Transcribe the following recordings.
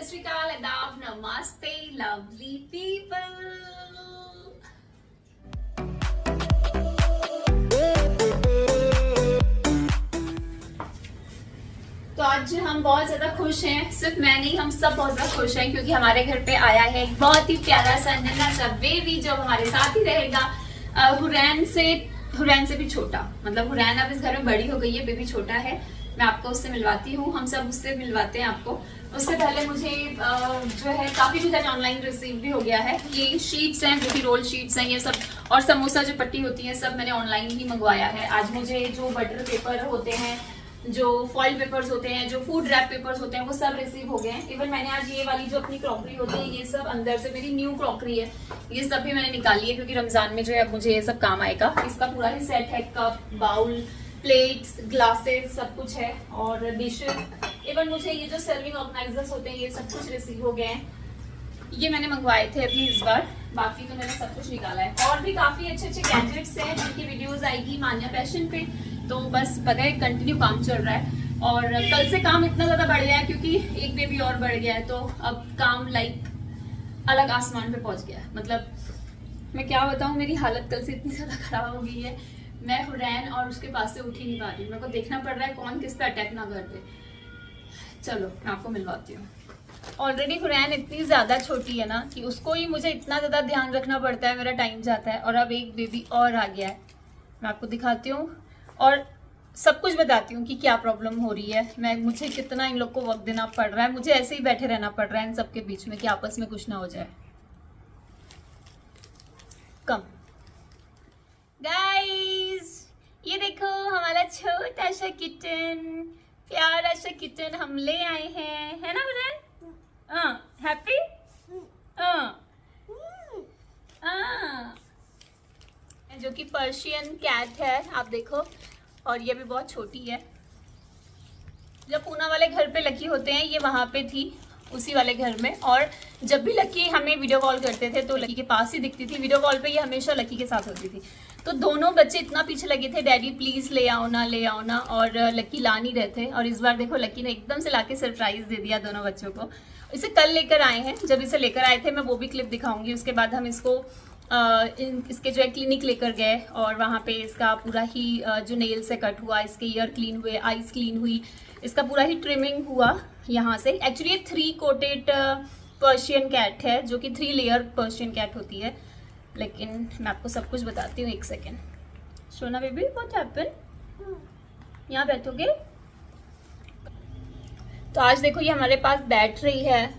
श्री अकाल, आदाब, नमस्ते लवली पीपल। तो आज हम बहुत ज्यादा खुश हैं, सिर्फ मैं नहीं, हम सब बहुत ज्यादा खुश हैं क्योंकि हमारे घर पे आया है एक बहुत ही प्यारा सा नन्हा सा बेबी जो हमारे साथ ही रहेगा। हुरैन से भी छोटा, मतलब हुरैन अब इस घर में बड़ी हो गई है, बेबी छोटा है। मैं आपको उससे मिलवाती हूँ, हम सब उससे मिलवाते हैं आपको। उससे पहले मुझे जो है काफी कुछ आज ऑनलाइन रिसीव भी हो गया है। ये शीट्स हैं, जो कि रोल शीट्स हैं ये सब, और समोसा जो पट्टी होती है सब मैंने ऑनलाइन ही मंगवाया है। आज मुझे जो बटर पेपर होते हैं, जो फॉइल पेपर्स होते हैं, जो फूड रैप पेपर्स होते हैं, वो सब रिसीव हो गए हैं। इवन मैंने आज ये वाली जो अपनी क्रॉकरी होती है, ये सब अंदर से मेरी न्यू क्रॉकरी है, ये सब भी मैंने निकाली है क्योंकि रमजान में जो है अब मुझे ये सब काम आएगा। इसका पूरा ही सेट है, कप, बाउल, प्लेट्स, ग्लासेस, सब कुछ है, और डिशेस। इवन मुझे ये जो सर्विंग ऑर्गेनाइजर्स होते हैं ये सब कुछ रिसीव हो गए हैं। ये मैंने मंगवाए थे अभी इस बार, बाकी तो मैंने सब कुछ निकाला है। और भी काफी अच्छे अच्छे गैजेट्स हैं जिनकी वीडियोस आएगी मान्या फैशन पे। तो बस पता है कंटिन्यू काम चल रहा है, और कल से काम इतना ज्यादा बढ़ गया है क्योंकि एक बेबी और बढ़ गया है, तो अब काम लाइक अलग आसमान पे पहुंच गया है। मतलब मैं क्या बताऊं, मेरी हालत कल से इतनी ज्यादा खराब हो गई है, मैं हुरैन और उसके पास से उठ ही नहीं पा रही हूँ। मेरे को देखना पड़ रहा है कौन किस पे अटैक ना कर दे। चलो मैं आपको मिलवाती हूँ। ऑलरेडी हुरैन इतनी ज्यादा छोटी है ना कि उसको ही मुझे इतना ज्यादा ध्यान रखना पड़ता है, मेरा टाइम जाता है। और अब एक बेबी और आ गया है, मैं आपको दिखाती हूँ और सब कुछ बताती हूँ कि क्या प्रॉब्लम हो रही है। मुझे कितना इन लोग को वक्त देना पड़ रहा है, मुझे ऐसे ही बैठे रहना पड़ रहा है इन सबके बीच में कि आपस में कुछ ना हो जाए। कम गाइस, ये देखो हमारा छोटा सा किटन, प्यारा सा किटन हम ले आए हैं, है ना हुरैन? हैप्पी? जो कि पर्शियन कैट है, आप देखो। और ये भी बहुत छोटी है। जब पूना वाले घर पे लकी होते हैं, ये वहां पे थी उसी वाले घर में, और जब भी लकी हमें वीडियो कॉल करते थे तो लकी के पास ही दिखती थी। वीडियो कॉल पे ये हमेशा लकी के साथ होती थी। तो दोनों बच्चे इतना पीछे लगे थे, डैडी प्लीज ले आओ ना, और लकी ला नहीं रहे थे। और इस बार देखो लकी ने एकदम से लाके सरप्राइज दे दिया दोनों बच्चों को। इसे कल लेकर आए हैं, जब इसे लेकर आए थे मैं वो भी क्लिप दिखाऊंगी। उसके बाद हम इसको इसके जो है क्लिनिक लेकर गए, और वहाँ पे इसका पूरा ही जो नेल से कट हुआ, इसके ईयर क्लीन हुए, आईज क्लीन हुई, इसका पूरा ही ट्रिमिंग हुआ यहाँ से। एक्चुअली ये 3 कोटेड पर्शियन कैट है, जो कि 3 लेयर पर्शियन कैट होती है। लेकिन मैं आपको सब कुछ बताती हूँ, एक सेकेंड। सोना बेबी, व्हाट हैपेंड? यहाँ बैठोगे? तो आज देखो ये हमारे पास बैठ रही है।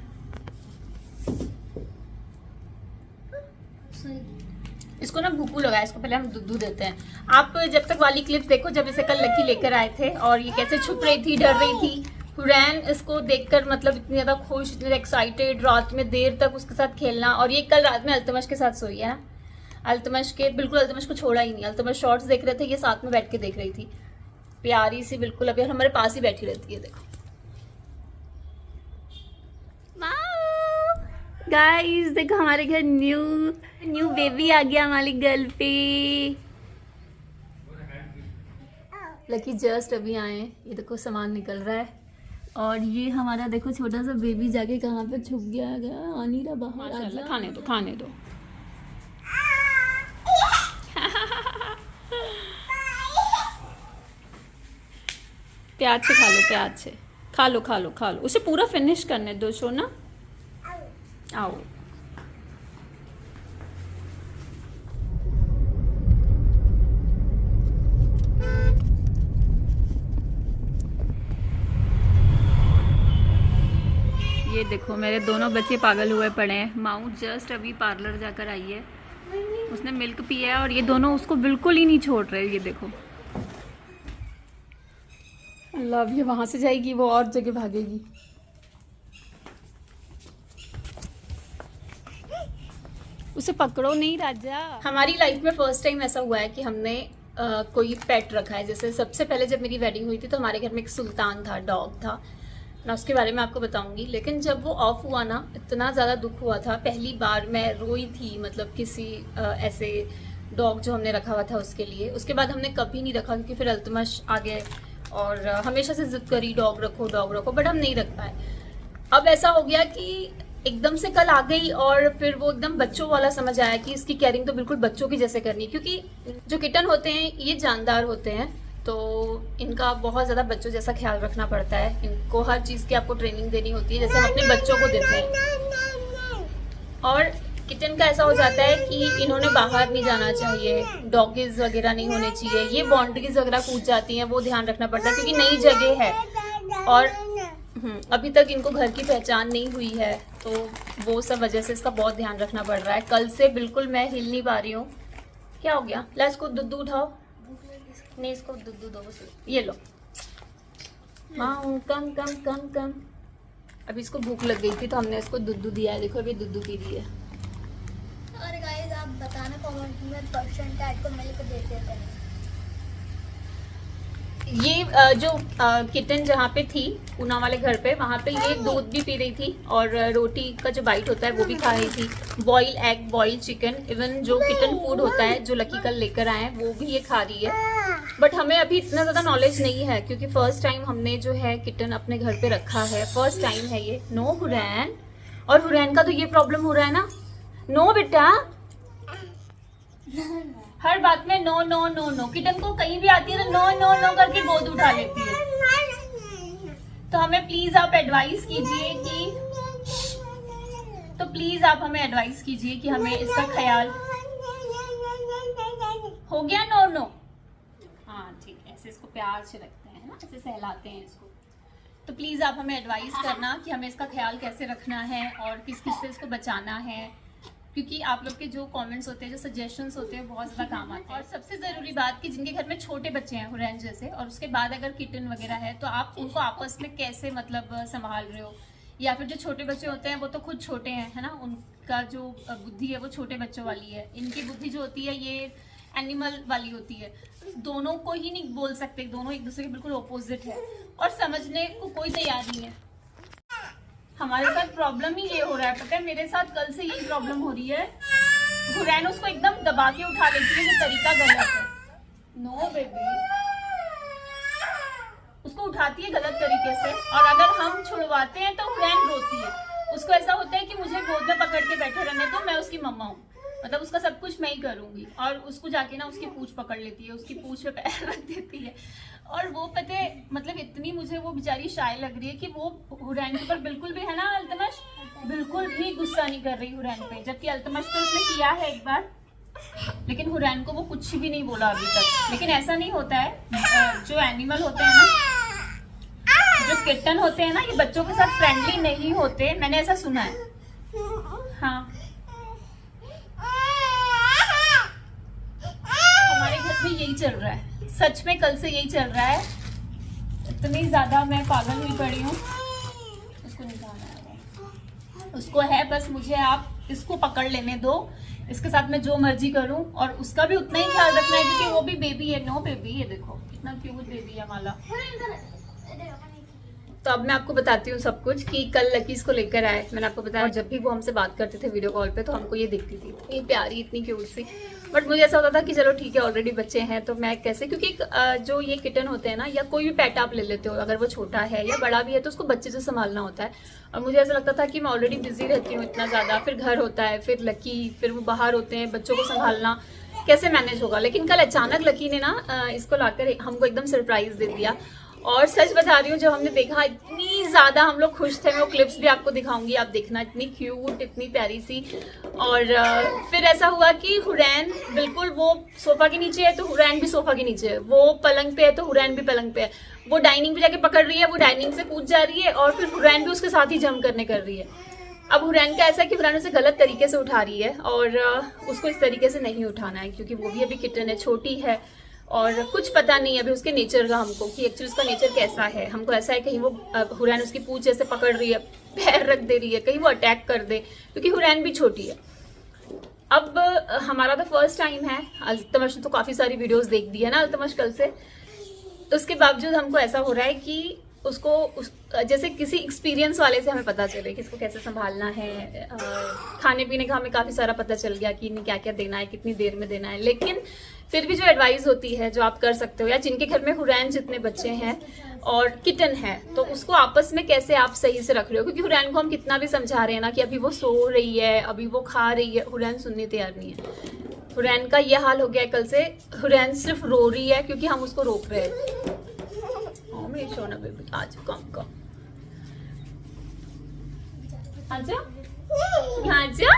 इसको ना भूकू लगा है, इसको पहले हम दूध देते हैं। आप जब तक वाली क्लिप देखो जब इसे कल लकी लेकर आए थे, और ये कैसे छुप रही थी, डर रही थी। हुरैन इसको देखकर मतलब इतनी ज्यादा खुश, इतनी एक्साइटेड, रात में देर तक उसके साथ खेलना। और ये कल रात में अल्तमश के साथ सोई है ना, अल्तमश को छोड़ा ही नहीं। अल्तमश शॉर्ट्स देख रहे थे, ये साथ में बैठ के देख रही थी, प्यारी सी बिल्कुल। अभी हमारे पास ही बैठी रहती है, देखो। गाइस देखो हमारे घर न्यू बेबी आ गया हमारी गर्ल पे। लकी जस्ट अभी आए, ये देखो सामान निकल रहा है। और ये हमारा देखो छोटा सा बेबी जाके कहाँ पे छुप गया, आ नहीं रहा बाहर। खाने दो प्याज से खा लो, प्याज से खा लो। उसे पूरा फिनिश करने दो सोना। आओ ये देखो मेरे दोनों बच्चे पागल हुए पड़े हैं। माऊ जस्ट अभी पार्लर जाकर आई है, उसने मिल्क पिया है, और ये दोनों उसको बिल्कुल ही नहीं छोड़ रहे। ये देखो अल्लाह, ये वहां से जाएगी, वो और जगह भागेगी। उसे पकड़ो नहीं राजा। हमारी लाइफ में फर्स्ट टाइम ऐसा हुआ है कि हमने कोई पेट रखा है। जैसे सबसे पहले जब मेरी वेडिंग हुई थी तो हमारे घर में एक सुल्तान था, डॉग था। मैं उसके बारे में आपको बताऊंगी। लेकिन जब वो ऑफ हुआ ना, इतना ज़्यादा दुख हुआ था। पहली बार मैं रोई थी, मतलब किसी ऐसे डॉग जो हमने रखा हुआ था उसके लिए। उसके बाद हमने कभी नहीं रखा क्योंकि फिर अल्तमश आ गए और हमेशा से जिद करी डॉग रखो, बट हम नहीं रख पाए। अब ऐसा हो गया कि एकदम से कल आ गई और फिर वो एकदम बच्चों वाला समझ आया कि इसकी केयरिंग तो बिल्कुल बच्चों की जैसे करनी है, क्योंकि जो किटन होते हैं ये जानदार होते हैं, तो इनका बहुत ज़्यादा बच्चों जैसा ख्याल रखना पड़ता है। इनको हर चीज़ की आपको ट्रेनिंग देनी होती है जैसे हम अपने बच्चों को देते हैं। और किचन का ऐसा हो जाता है कि इन्होंने बाहर नहीं जाना चाहिए, डॉगीज वगैरह नहीं होने चाहिए, ये बाउंड्रीज वगैरह कूद जाती हैं, वो ध्यान रखना पड़ता है क्योंकि नई जगह है और अभी तक इनको घर की पहचान नहीं हुई है, तो वो सब वजह से इसका बहुत ध्यान रखना पड़ रहा है। कल से बिल्कुल मैं हिल नहीं पा रही हूँ। क्या हो गया? ला इसको दूध उठाओ, नहीं इसको दूध दो, ये लो। हाँ कम कम कम कम। अभी इसको भूख लग गई थी तो हमने इसको दूध दिया है, देखो अभी दूध पी रही है। और गाइस आप बताना कमेंट में पर्सन कैट को मिल्क देते थे। ये जो किटन जहाँ पे थी पूना वाले घर पे, वहाँ पे ये दूध भी पी रही थी और रोटी का जो बाइट होता है वो भी खा रही थी, boil egg, boil chicken, even जो किटन फूड होता है जो लकी कल लेकर आए हैं वो भी ये खा रही है। बट हमें अभी इतना ज़्यादा नॉलेज नहीं है क्योंकि फर्स्ट टाइम हमने जो है किटन अपने घर पे रखा है, फर्स्ट टाइम है ये। नो हुरैन, और हुरैन का तो ये प्रॉब्लम हो रहा है ना, नो बेटा, हर बात में no no no no. Kitten को कहीं भी आती है तो नो नो नो करके गोद उठा लेती है। तो हमें प्लीज आप एडवाइस कीजिए कि आप हमें एडवाइस कीजिए कि हमें इसका ख्याल हो गया। नो नो, हाँ ठीक है, ऐसे इसको प्यार से रखते हैं ना, ऐसे सहलाते हैं इसको। तो प्लीज आप हमें एडवाइस करना कि हमें इसका ख्याल कैसे रखना है और किस किस से इसको बचाना है, क्योंकि आप लोग के जो कमेंट्स होते हैं, जो सजेशंस होते हैं, बहुत ज़्यादा काम आते हैं। और सबसे ज़रूरी बात कि जिनके घर में छोटे बच्चे हैं हुरैन जैसे, और उसके बाद अगर किटन वगैरह है तो आप उनको आपस में कैसे मतलब संभाल रहे हो, या फिर जो छोटे बच्चे होते हैं वो तो खुद छोटे हैं, है ना, उनका जो बुद्धि है वो छोटे बच्चों वाली है, इनकी बुद्धि जो होती है ये एनिमल वाली होती है। दोनों को ही नहीं बोल सकते, दोनों एक दूसरे के बिल्कुल अपोजिट है और समझने को कोई तैयार नहीं है। हमारे साथ प्रॉब्लम ही ये हो रहा है, पता है मेरे साथ कल से यही प्रॉब्लम हो रही है। हुरैन उसको एकदम दबा के उठा लेती है, जो तरीका गलत है। नो बेबी, उसको उठाती है गलत तरीके से, और अगर हम छुड़वाते हैं तो हुरैन रोती है। उसको ऐसा होता है कि मुझे गोद में पकड़ के बैठे रहने दो, मैं उसकी मम्मा हूँ, मतलब उसका सब कुछ मैं ही करूंगी। और उसको जाके ना उसकी पूंछ पकड़ लेती है, उसकी पूंछ पे पैर रख देती है, और वो पता है मतलब इतनी मुझे वो बेचारी शाय लग रही है कि वो हुरैन के ऊपर बिल्कुल भी, है ना अल्तमश, बिल्कुल भी गुस्सा नहीं कर रही हुरैन पे, जबकि अल्तमश तो उसने किया है एक बार, लेकिन हुरैन को वो कुछ भी नहीं बोला अभी तक। लेकिन ऐसा नहीं होता है, जो एनिमल होते हैं ना, जो किटन होते हैं ना, ये बच्चों के साथ फ्रेंडली नहीं होते, मैंने ऐसा सुना है। हाँ, हमारे घर में यही चल रहा है, सच में कल से यही चल रहा है। इतनी ज्यादा मैं पागल हुई पड़ी हूँ। उसको निकालना है, उसको है बस मुझे आप इसको पकड़ लेने दो, इसके साथ मैं जो मर्जी करूं, और उसका भी उतना ही ख्याल रखना है क्योंकि वो भी बेबी है। नो बेबी, ये देखो कितना क्यूट बेबी है माला। तो अब मैं आपको बताती हूँ सब कुछ कि कल लकीज को लेकर आए। मैंने आपको बताया जब भी वो हमसे बात करते थे वीडियो कॉल पे तो हमको ये दिखती थी, इतनी प्यारी, इतनी क्यूट सी। बट मुझे ऐसा होता था कि चलो ठीक है, ऑलरेडी बच्चे हैं तो मैं कैसे, क्योंकि जो ये किटन होते हैं ना, या कोई भी पेट आप ले लेते हो, अगर वो छोटा है या बड़ा भी है तो उसको बच्चे से संभालना होता है। और मुझे ऐसा लगता था कि मैं ऑलरेडी बिजी रहती हूँ इतना ज़्यादा, फिर घर होता है, फिर लकी, फिर वो बाहर होते हैं, बच्चों को संभालना कैसे मैनेज होगा। लेकिन कल अचानक लकी ने ना इसको लाकर हमको एकदम सरप्राइज दे दिया। और सच बता रही हूँ, जब हमने देखा इतनी ज्यादा हम लोग खुश थे। मैं वो क्लिप्स भी आपको दिखाऊंगी, आप देखना, इतनी क्यूट, इतनी प्यारी सी। और फिर ऐसा हुआ कि हुरैन बिल्कुल, वो सोफा के नीचे है तो हुरैन भी सोफा के नीचे है, वो पलंग पे है तो हुरैन भी पलंग पे है, वो डाइनिंग पे जाके पकड़ रही है, वो डाइनिंग से कूद जा रही है, और फिर हुरैन भी उसके साथ ही जंप करने कर रही है। अब हुरैन का ऐसा है कि हुरैन उसे गलत तरीके से उठा रही है, और उसको इस तरीके से नहीं उठाना है क्योंकि वो भी अभी किटन है, छोटी है, और कुछ पता नहीं है अभी उसके नेचर का हमको, कि एक्चुअली उसका नेचर कैसा है। हमको ऐसा है कहीं वो हुरैन उसकी पूंछ जैसे पकड़ रही है, पैर रख दे रही है, कहीं वो अटैक कर दे, क्योंकि हुरैन भी छोटी है। अब हमारा तो फर्स्ट टाइम है, अल्तमश ने तो काफ़ी सारी वीडियोस देख दी है ना अल्तमश कल से, तो उसके बावजूद हमको ऐसा हो रहा है कि जैसे किसी एक्सपीरियंस वाले से हमें पता चले कि इसको कैसे संभालना है। खाने पीने का हमें काफ़ी सारा पता चल गया कि इन्हें क्या क्या देना है, कितनी देर में देना है। लेकिन फिर भी जो एडवाइस होती है जो आप कर सकते हो, या जिनके घर में हुरैन जितने बच्चे हैं और किटन है, तो उसको आपस में कैसे आप सही से रख रहे हो। क्योंकि हुरैन को हम कितना भी समझा रहे हैं ना कि अभी वो सो रही है, अभी वो खा रही है, हुरैन सुनने तैयार नहीं है। हुरैन का ये हाल हो गया है कल से, हुरैन सिर्फ रो रही है क्योंकि हम उसको रोक रहे हैं। मेरी सोना बेबी आज कम आजा, यहाँ आजा,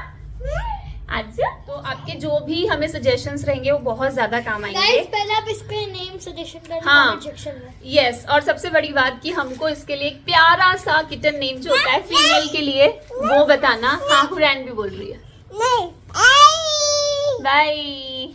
आजा। तो आपके जो भी हमें सजेशंस रहेंगे वो बहुत ज्यादा काम आएंगे। गाइस पहले आप इसके नेम सजेशन करना हाँ, कमेंट सेक्शन में। यस, और सबसे बड़ी बात कि हमको इसके लिए एक प्यारा सा किटन नेम जो होता है फीमेल के लिए वो बताना। हाँ, हुरैन भी बोल रही है बाय।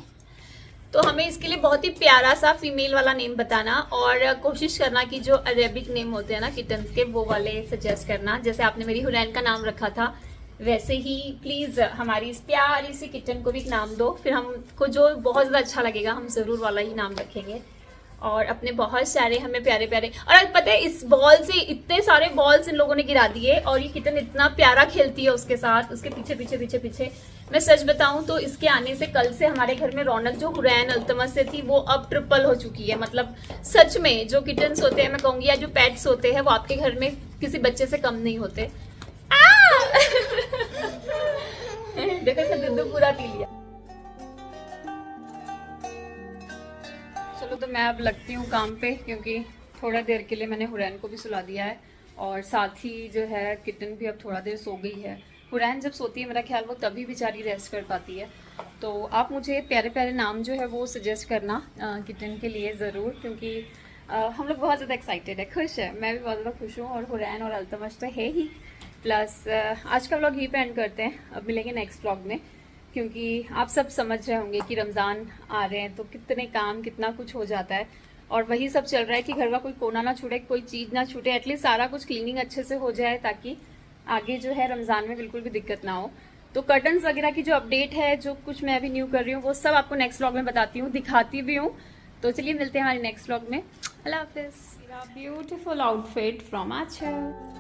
तो हमें इसके लिए बहुत ही प्यारा सा फीमेल वाला नेम बताना, और कोशिश करना कि जो अरेबिक नेम होते हैं ना किटन्स के, वो वाले सजेस्ट करना। जैसे आपने मेरी हुरैन का नाम रखा था, वैसे ही प्लीज हमारी इस प्यारी सी किटन को भी एक नाम दो। फिर हमको जो बहुत ज्यादा अच्छा लगेगा हम जरूर वाला ही नाम रखेंगे। और अपने बहुत सारे हमें प्यारे प्यारे, और पता है इस बॉल से इतने सारे बॉल्स इन लोगों ने गिरा दिए, और ये किटन इतना प्यारा खेलती है उसके साथ, उसके पीछे पीछे पीछे पीछे। मैं सच बताऊं तो इसके आने से कल से हमारे घर में रौनक जो हुरैन अल्तमस से थी वो अब ट्रिपल हो चुकी है। मतलब सच में जो किटन्स होते हैं, मैं कहूंगी, या जो पेट्स होते हैं, वो आपके घर में किसी बच्चे से कम नहीं होते। देखो इसने दूध पूरा पी लिया। चलो तो मैं अब लगती हूँ काम पे, क्योंकि थोड़ा देर के लिए मैंने हुरैन को भी सुला दिया है, और साथ ही जो है किटन भी अब थोड़ा देर सो गई है। हुरैन जब सोती है मेरा ख्याल वो तभी बेचारी रेस्ट कर पाती है। तो आप मुझे प्यारे प्यारे नाम जो है वो सजेस्ट करना किटन के लिए ज़रूर, क्योंकि हम लोग बहुत ज़्यादा एक्साइटेड है, खुश है। मैं भी बहुत ज़्यादा खुश हूँ, और हुरैन और अल्तमश तो है ही। प्लस आज का व्लॉग यहीं पे एंड करते हैं, अब मिलेंगे नेक्स्ट व्लॉग में। क्योंकि आप सब समझ रहे होंगे कि रमज़ान आ रहे हैं तो कितने काम, कितना कुछ हो जाता है, और वही सब चल रहा है कि घर का कोई कोना ना छूटे, कोई चीज़ ना छूटे, एटलीस्ट सारा कुछ क्लीनिंग अच्छे से हो जाए, ताकि आगे जो है रमज़ान में बिल्कुल भी दिक्कत ना हो। तो कर्टन्स वगैरह की जो अपडेट है, जो कुछ मैं अभी न्यू कर रही हूँ, वो सब आपको नेक्स्ट व्लॉग में बताती हूँ, दिखाती भी हूँ। तो चलिए मिलते हैं हमारे नेक्स्ट व्लॉग में। अल्लाह हाफिज़। Beautiful outfit from Aanchal.